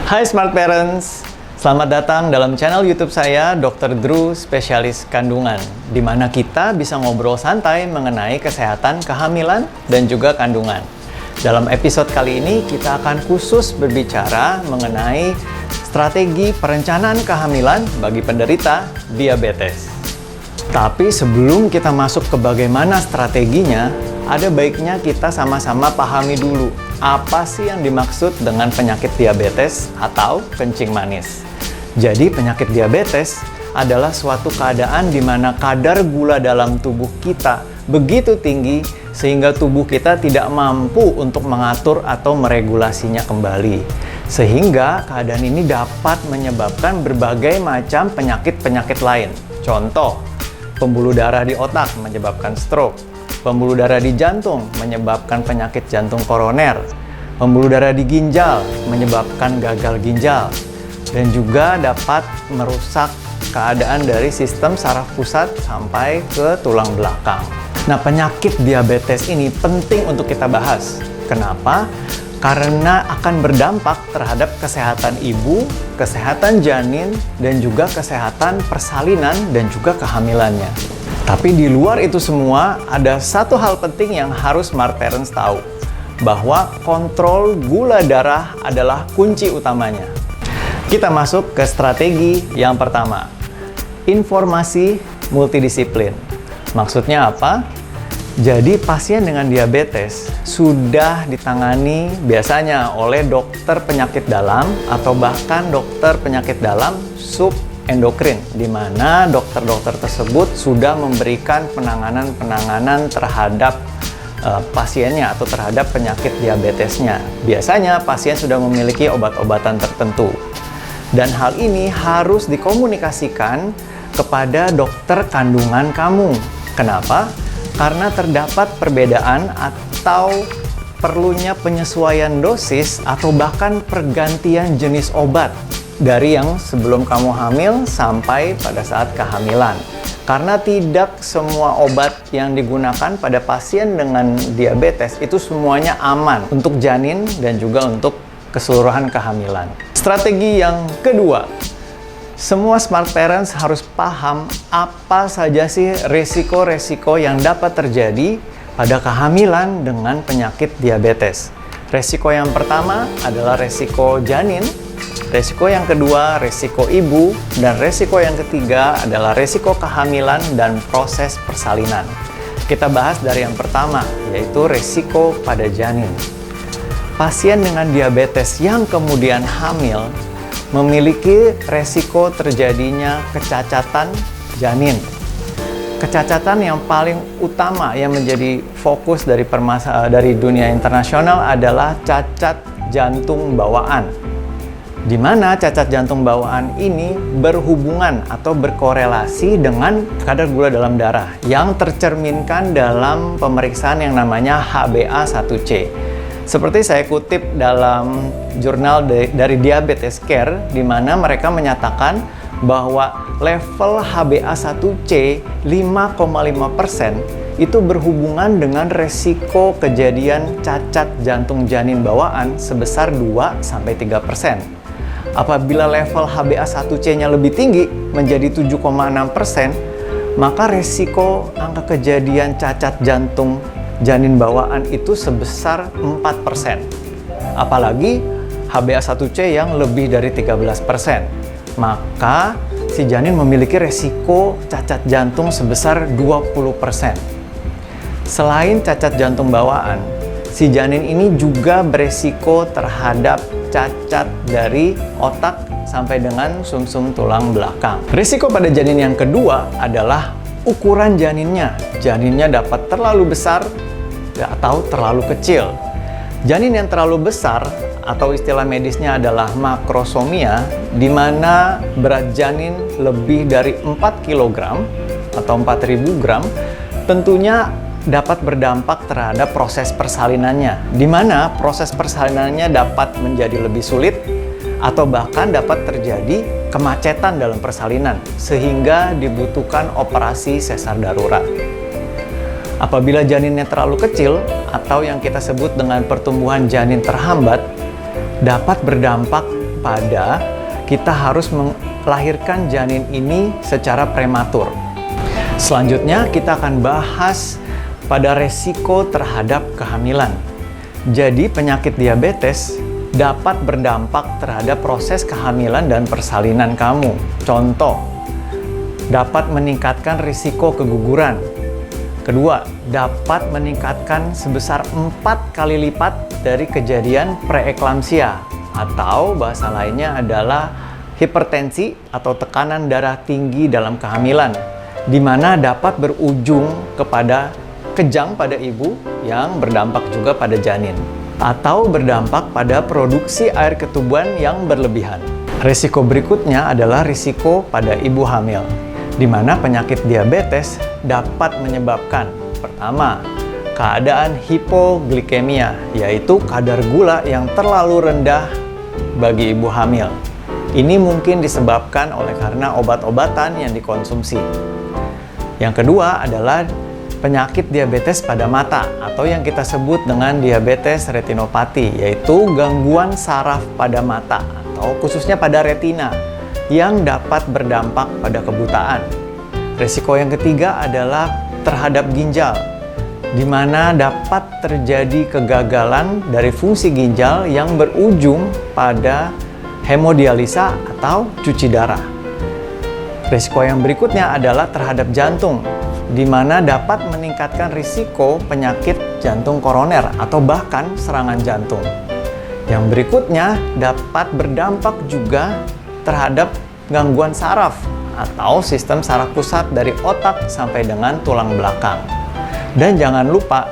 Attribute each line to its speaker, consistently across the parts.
Speaker 1: Hai Smart Parents, selamat datang dalam channel YouTube saya, Dr. Drew, spesialis kandungan, di mana kita bisa ngobrol santai mengenai kesehatan kehamilan dan juga kandungan. Dalam episode kali ini, kita akan khusus berbicara mengenai strategi perencanaan kehamilan bagi penderita diabetes. Tapi sebelum kita masuk ke bagaimana strateginya, ada baiknya kita sama-sama pahami dulu apa sih yang dimaksud dengan penyakit diabetes atau kencing manis. Jadi penyakit diabetes adalah suatu keadaan di mana kadar gula dalam tubuh kita begitu tinggi sehingga tubuh kita tidak mampu untuk mengatur atau meregulasinya kembali. Sehingga keadaan ini dapat menyebabkan berbagai macam penyakit-penyakit lain. Contoh, pembuluh darah di otak menyebabkan stroke. Pembuluh darah di jantung menyebabkan penyakit jantung koroner, pembuluh darah di ginjal menyebabkan gagal ginjal, dan juga dapat merusak keadaan dari sistem saraf pusat sampai ke tulang belakang. Nah, penyakit diabetes ini penting untuk kita bahas. Kenapa? Karena akan berdampak terhadap kesehatan ibu, kesehatan janin, dan juga kesehatan persalinan dan juga kehamilannya. Tapi di luar itu semua, ada satu hal penting yang harus Smart Parents tahu, bahwa kontrol gula darah adalah kunci utamanya. Kita masuk ke strategi yang pertama, informasi multidisiplin. Maksudnya apa? Jadi pasien dengan diabetes sudah ditangani biasanya oleh dokter penyakit dalam atau bahkan dokter penyakit dalam subendokrin, di mana dokter-dokter tersebut sudah memberikan penanganan terhadap pasiennya atau terhadap penyakit diabetesnya. Biasanya pasien sudah memiliki obat-obatan tertentu. Dan hal ini harus dikomunikasikan kepada dokter kandungan kamu. Kenapa? Karena terdapat perbedaan atau perlunya penyesuaian dosis atau bahkan pergantian jenis obat dari yang sebelum kamu hamil sampai pada saat kehamilan. Karena tidak semua obat yang digunakan pada pasien dengan diabetes itu semuanya aman untuk janin dan juga untuk keseluruhan kehamilan. Strategi yang kedua, semua Smart Parents harus paham apa saja sih resiko-resiko yang dapat terjadi pada kehamilan dengan penyakit diabetes. Resiko yang pertama adalah resiko janin, resiko yang kedua resiko ibu, dan resiko yang ketiga adalah resiko kehamilan dan proses persalinan. Kita bahas dari yang pertama, yaitu resiko pada janin. Pasien dengan diabetes yang kemudian hamil memiliki resiko terjadinya kecacatan janin. Kecacatan yang paling utama yang menjadi fokus dari dunia internasional adalah cacat jantung bawaan, di mana cacat jantung bawaan ini berhubungan atau berkorelasi dengan kadar gula dalam darah yang tercerminkan dalam pemeriksaan yang namanya HbA1c. Seperti saya kutip dalam jurnal dari Diabetes Care, di mana mereka menyatakan bahwa level HbA1c 5,5% itu berhubungan dengan resiko kejadian cacat jantung janin bawaan sebesar 2-3%. Apabila level HbA1c-nya lebih tinggi menjadi 7,6%, maka resiko angka kejadian cacat jantung janin bawaan itu sebesar 4%. Apalagi HbA1c yang lebih dari 13%. Maka si janin memiliki resiko cacat jantung sebesar 20%. Selain cacat jantung bawaan, si janin ini juga beresiko terhadap cacat dari otak sampai dengan sumsum tulang belakang. Risiko pada janin yang kedua adalah ukuran janinnya. Janinnya dapat terlalu besar atau terlalu kecil. Janin yang terlalu besar atau istilah medisnya adalah makrosomia, di mana berat janin lebih dari 4 kg atau 4.000 gram, tentunya dapat berdampak terhadap proses persalinannya, di mana proses persalinannya dapat menjadi lebih sulit atau bahkan dapat terjadi kemacetan dalam persalinan, sehingga dibutuhkan operasi sesar darurat. Apabila janinnya terlalu kecil atau yang kita sebut dengan pertumbuhan janin terhambat, dapat berdampak daripada kita harus melahirkan janin ini secara prematur. Selanjutnya kita akan bahas pada resiko terhadap kehamilan. Jadi penyakit diabetes dapat berdampak terhadap proses kehamilan dan persalinan kamu. Contoh, dapat meningkatkan risiko keguguran. Kedua, dapat meningkatkan sebesar 4 kali lipat dari kejadian preeklamsia, atau bahasa lainnya adalah hipertensi atau tekanan darah tinggi dalam kehamilan, di mana dapat berujung kepada kejang pada ibu yang berdampak juga pada janin, atau berdampak pada produksi air ketubuhan yang berlebihan. Risiko berikutnya adalah risiko pada ibu hamil, di mana penyakit diabetes dapat menyebabkan, pertama, keadaan hipoglikemia, yaitu kadar gula yang terlalu rendah bagi ibu hamil. Ini mungkin disebabkan oleh karena obat-obatan yang dikonsumsi. Yang kedua adalah penyakit diabetes pada mata, atau yang kita sebut dengan diabetes retinopati, yaitu gangguan saraf pada mata, atau khususnya pada retina, yang dapat berdampak pada kebutaan. Risiko yang ketiga adalah terhadap ginjal, di mana dapat terjadi kegagalan dari fungsi ginjal yang berujung pada hemodialisa atau cuci darah. Risiko yang berikutnya adalah terhadap jantung, di mana dapat meningkatkan risiko penyakit jantung koroner atau bahkan serangan jantung. Yang berikutnya dapat berdampak juga terhadap gangguan saraf atau sistem saraf pusat dari otak sampai dengan tulang belakang. Dan jangan lupa,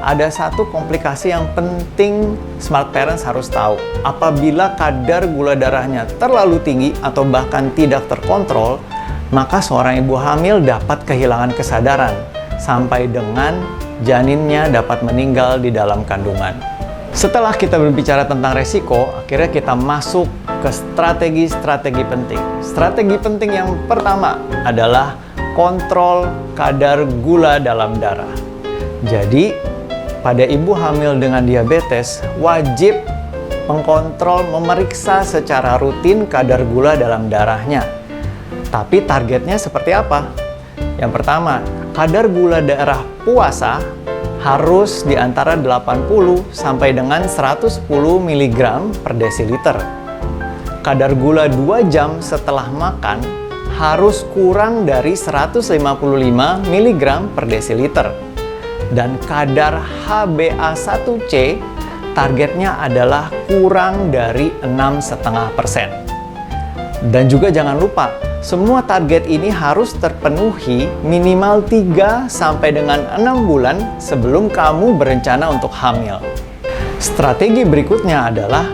Speaker 1: ada satu komplikasi yang penting smart parents harus tahu. Apabila kadar gula darahnya terlalu tinggi atau bahkan tidak terkontrol, maka seorang ibu hamil dapat kehilangan kesadaran sampai dengan janinnya dapat meninggal di dalam kandungan. Setelah kita berbicara tentang resiko, akhirnya kita masuk ke strategi-strategi penting. Strategi penting yang pertama adalah kontrol kadar gula dalam darah. Jadi, pada ibu hamil dengan diabetes wajib mengkontrol, memeriksa secara rutin kadar gula dalam darahnya. Tapi targetnya seperti apa? Yang pertama, kadar gula darah puasa harus di antara 80 sampai dengan 110 mg per desiliter. Kadar gula 2 jam setelah makan harus kurang dari 155 mg per desiliter. Dan kadar HbA1c targetnya adalah kurang dari 6,5%. Dan juga jangan lupa, semua target ini harus terpenuhi minimal 3 sampai dengan 6 bulan sebelum kamu berencana untuk hamil. Strategi berikutnya adalah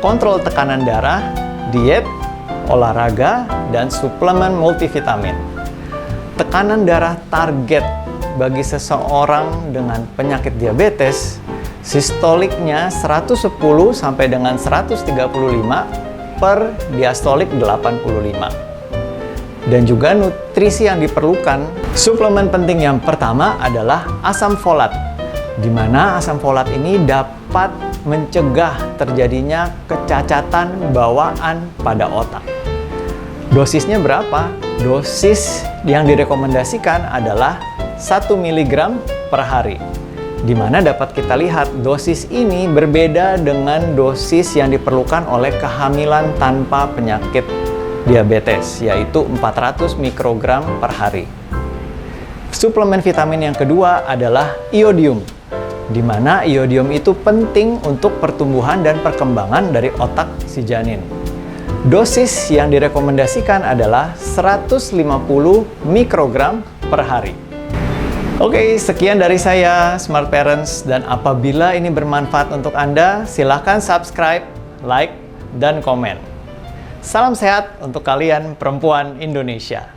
Speaker 1: kontrol tekanan darah, diet, olahraga, dan suplemen multivitamin. Tekanan darah target bagi seseorang dengan penyakit diabetes, sistoliknya 110 sampai dengan 135 per diastolik 85. Dan juga nutrisi yang diperlukan. Suplemen penting yang pertama adalah asam folat, di mana asam folat ini dapat mencegah terjadinya kecacatan bawaan pada otak. Dosisnya berapa? Dosis yang direkomendasikan adalah 1 mg per hari, di mana dapat kita lihat dosis ini berbeda dengan dosis yang diperlukan oleh kehamilan tanpa penyakit diabetes, yaitu 400 mikrogram per hari. Suplemen vitamin yang kedua adalah iodium, di mana iodium itu penting untuk pertumbuhan dan perkembangan dari otak si janin. Dosis yang direkomendasikan adalah 150 mikrogram per hari. Oke, sekian dari saya, Smart Parents, dan apabila ini bermanfaat untuk Anda, silakan subscribe, like, dan komen. Salam sehat untuk kalian perempuan Indonesia.